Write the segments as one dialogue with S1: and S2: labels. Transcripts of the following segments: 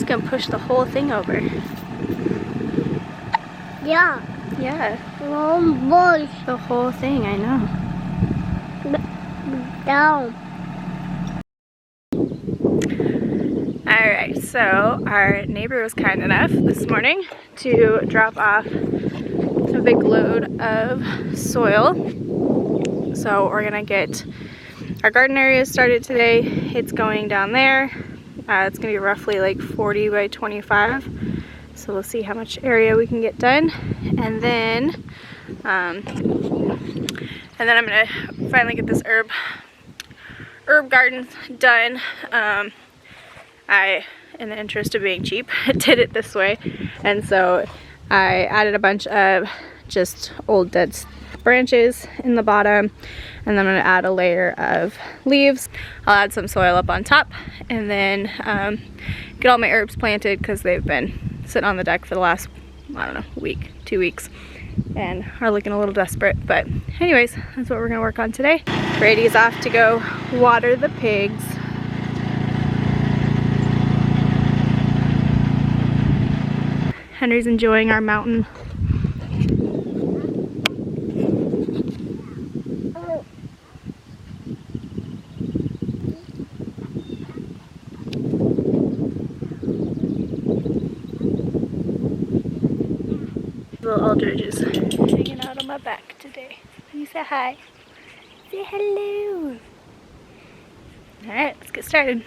S1: can push the whole thing over.
S2: Yeah.
S1: Yeah.
S2: One bush.
S1: The whole thing, I know.
S2: Down.
S1: Alright, so our neighbor was kind enough this morning to drop off a big load of soil. So we're gonna get our garden area started today. It's going down there. It's gonna be roughly like 40 by 25. So we'll see how much area we can get done. And then I'm gonna finally get this herb garden done. I, in the interest of being cheap, did it this way, and so I added a bunch of just old dead branches in the bottom, and then I'm going to add a layer of leaves. I'll add some soil up on top, and then get all my herbs planted because they've been sitting on the deck for the last, I don't know, week, 2 weeks, and are looking a little desperate. But anyways, that's what we're going to work on today. Brady's off to go water the pigs. Henry's enjoying our mountain. Little Aldridge is hanging out on my back today. Can you say hi? Say hello. Alright, let's get started.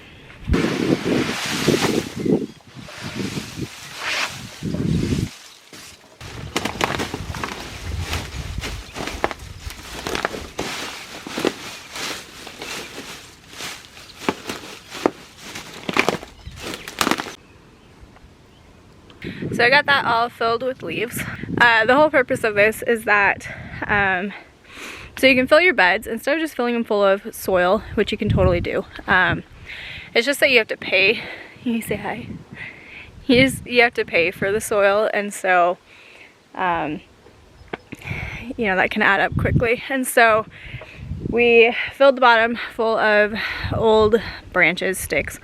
S1: So I got that all filled with leaves. The whole purpose of this is that so you can fill your beds instead of just filling them full of soil, which you can totally do. It's just that you have to pay. You say hi. You have to pay for the soil, and so you know, that can add up quickly. And so we filled the bottom full of old branches, sticks,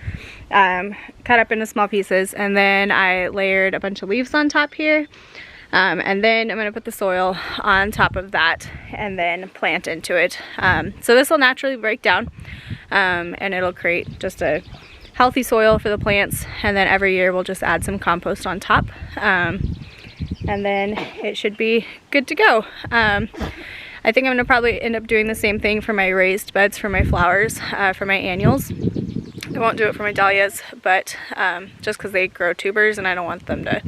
S1: cut up into small pieces, and then I layered a bunch of leaves on top here, and then I'm going to put the soil on top of that and then plant into it. So this will naturally break down, and it'll create just a healthy soil for the plants, and then every year we'll just add some compost on top, and then it should be good to go. I think I'm going to probably end up doing the same thing for my raised beds for my flowers, for my annuals. I won't do it for my dahlias, but just because they grow tubers and I don't want them to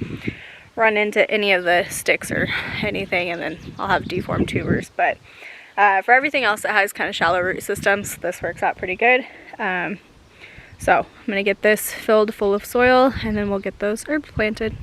S1: run into any of the sticks or anything, and then I'll have deformed tubers. But for everything else that has kind of shallow root systems, this works out pretty good. So I'm going to get this filled full of soil, and then we'll get those herbs planted.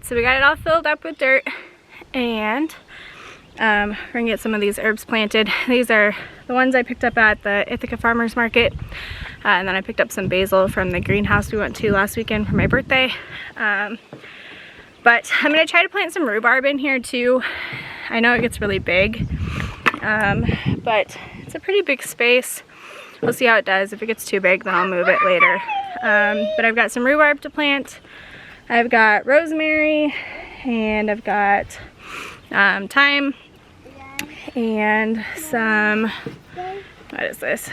S1: So we got it all filled up with dirt, and we're gonna get some of these herbs planted. These are the ones I picked up at the Ithaca Farmers Market, and then I picked up some basil from the greenhouse we went to last weekend for my birthday. But I'm gonna try to plant some rhubarb in here too. I know it gets really big, but it's a pretty big space. We'll see how it does. If it gets too big, then I'll move it later. But I've got some rhubarb to plant. I've got rosemary, and I've got thyme, and some, what is this?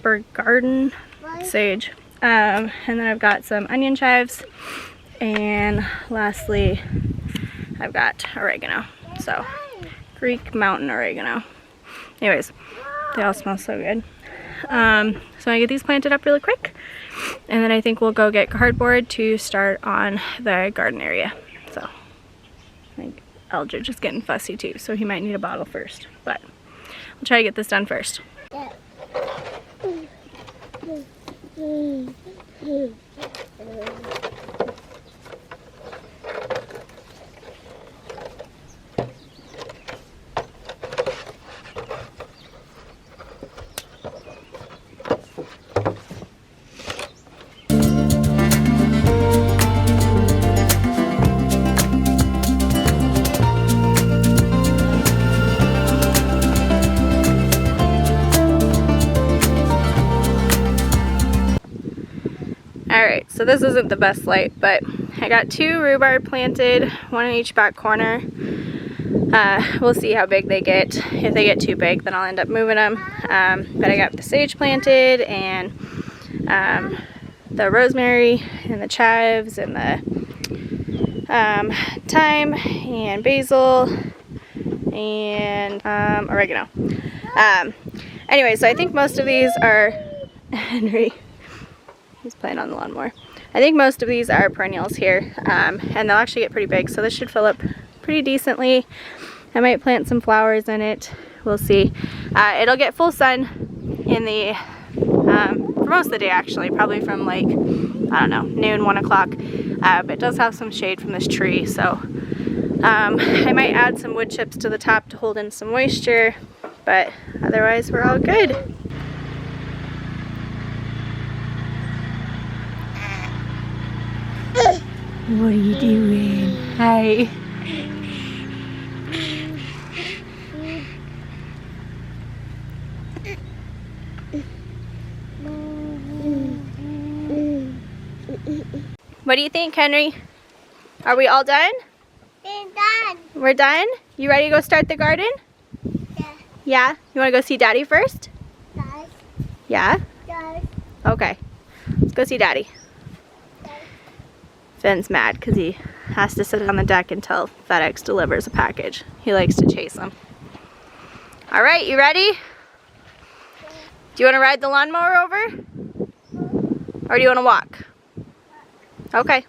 S1: Bird garden sage. And then I've got some onion chives, and lastly, I've got oregano. So, Greek mountain oregano. Anyways, they all smell so good. So I get these planted up really quick, and then I think we'll go get cardboard to start on the garden area. So, Eldridge is getting fussy too, so he might need a bottle first. But we'll try to get this done first. Alright, so this isn't the best light, but I got 2 rhubarb planted, 1 in each back corner. We'll see how big they get. If they get too big, then I'll end up moving them. But I got the sage planted, and the rosemary, and the chives, and the thyme, and basil, and oregano. Anyway, so I think most of these are Henry. He's playing on the lawnmower. I think most of these are perennials here, and they'll actually get pretty big, so this should fill up pretty decently. I might plant some flowers in it. We'll see. It'll get full sun in the for most of the day, actually, probably from like, I don't know, noon, 1 o'clock. But it does have some shade from this tree, so I might add some wood chips to the top to hold in some moisture, but otherwise we're all good. What are you doing? Hi. What do you think, Henry? Are we all done?
S2: We're done.
S1: We're done? You ready to go start the garden?
S2: Yeah.
S1: Yeah? You want to go see Daddy first?
S2: Guys.
S1: Yeah?
S2: Guys.
S1: Okay. Let's go see Daddy. Finn's mad because he has to sit on the deck until FedEx delivers a package. He likes to chase them. All right, you ready? Do you want to ride the lawnmower over? Or do you want to walk? Okay,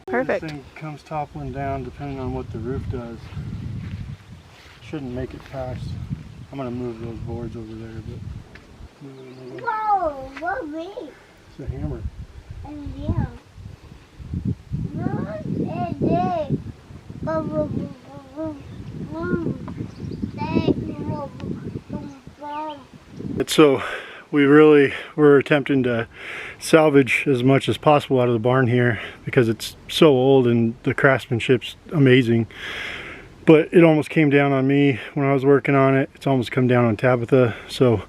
S1: perfect.
S3: This thing comes toppling down depending on what the roof does. Shouldn't make it past. I'm going to move those boards over there, but
S2: Whoa, what me?
S3: it's a hammer.
S2: And yeah.
S3: So we really were attempting to salvage as much as possible out of the barn here because it's so old and the craftsmanship's amazing. But it almost came down on me when I was working on it. It's almost come down on Tabitha. So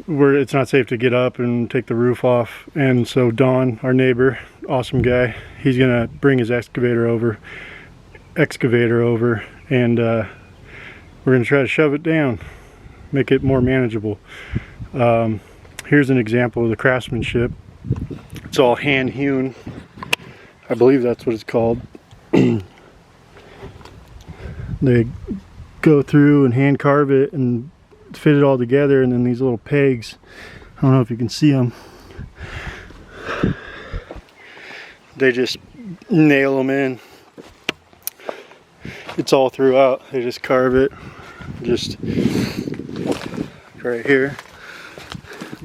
S3: it's not safe to get up and take the roof off. And so Don, our neighbor, awesome guy, he's gonna bring his excavator over, and we're gonna try to shove it down, make it more manageable. Here's an example of the craftsmanship. It's all hand hewn. I believe that's what it's called. They go through and hand carve it and fit it all together, and then these little pegs, I don't know if you can see them, they just nail them in. It's all throughout. They just carve it just right here.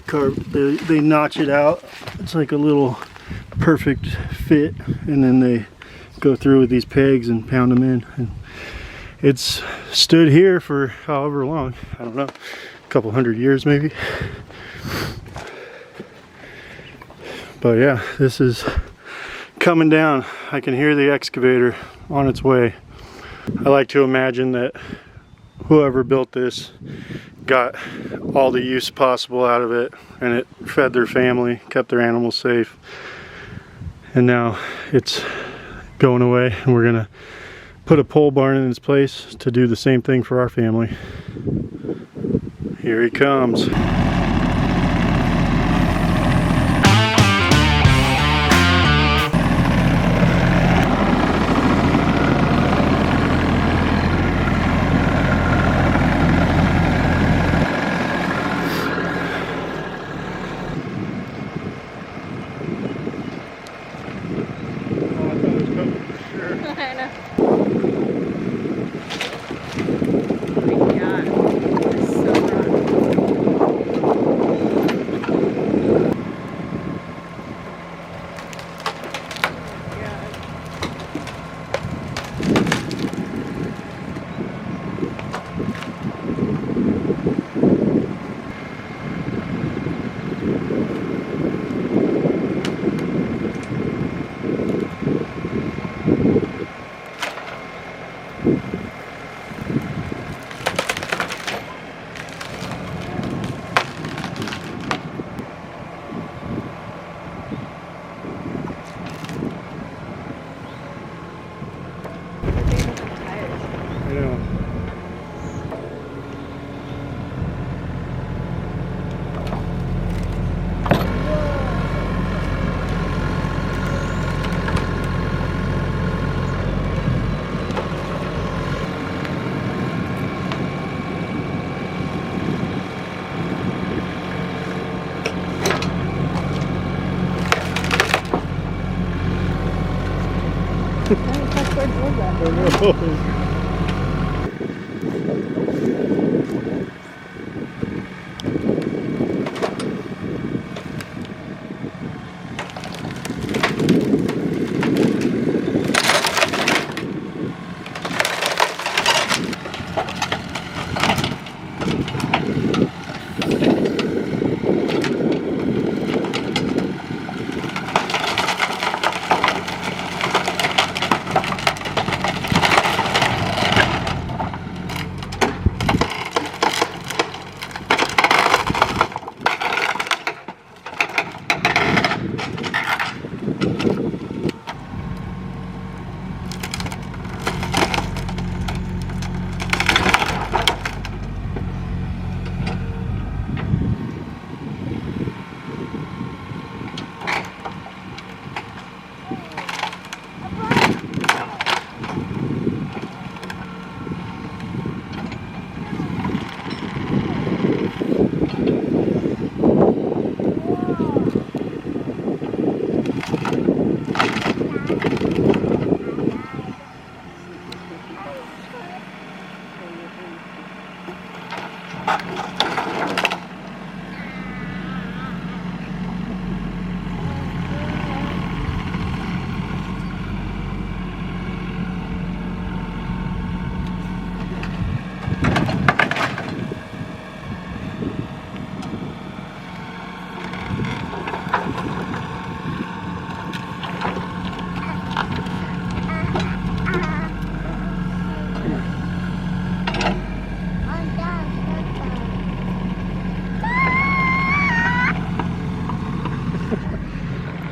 S3: They notch it out. It's like a little perfect fit, and then they go through with these pegs and pound them in. And it's stood here for however long, I don't know, a couple hundred years maybe. But yeah, this is coming down. I can hear the excavator on its way. I like to imagine that whoever built this got all the use possible out of it, and it fed their family, kept their animals safe, and now it's going away, and we're gonna put a pole barn in its place to do the same thing for our family. Here he comes.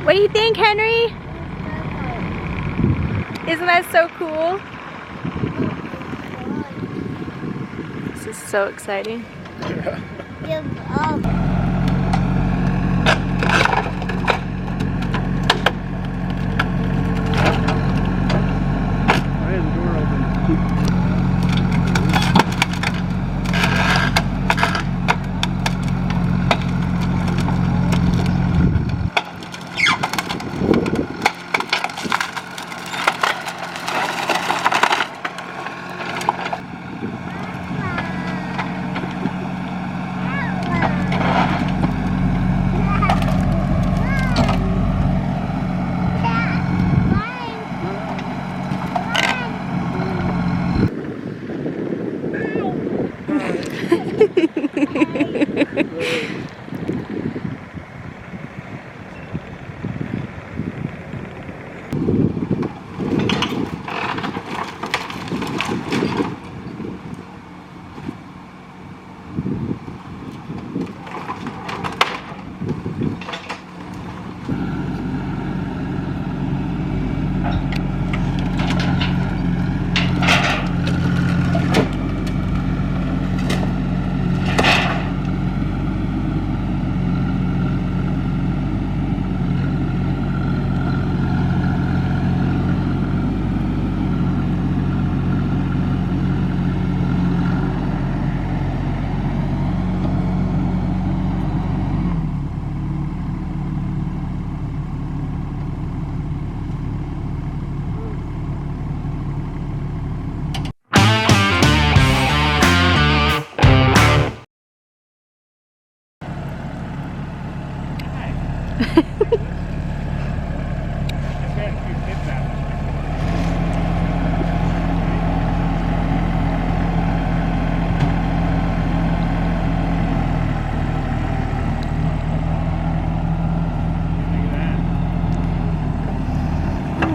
S1: What do you think, Henry? Isn't that so cool? This is so exciting.
S2: Give up.
S3: Why is the door open?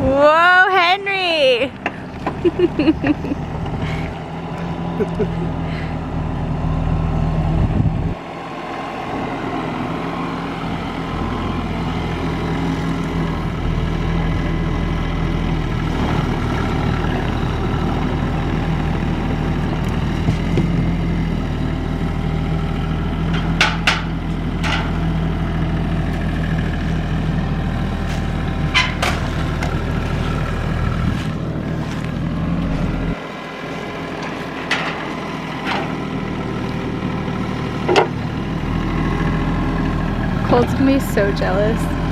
S1: Whoa, Henry! Colt's gonna be so jealous.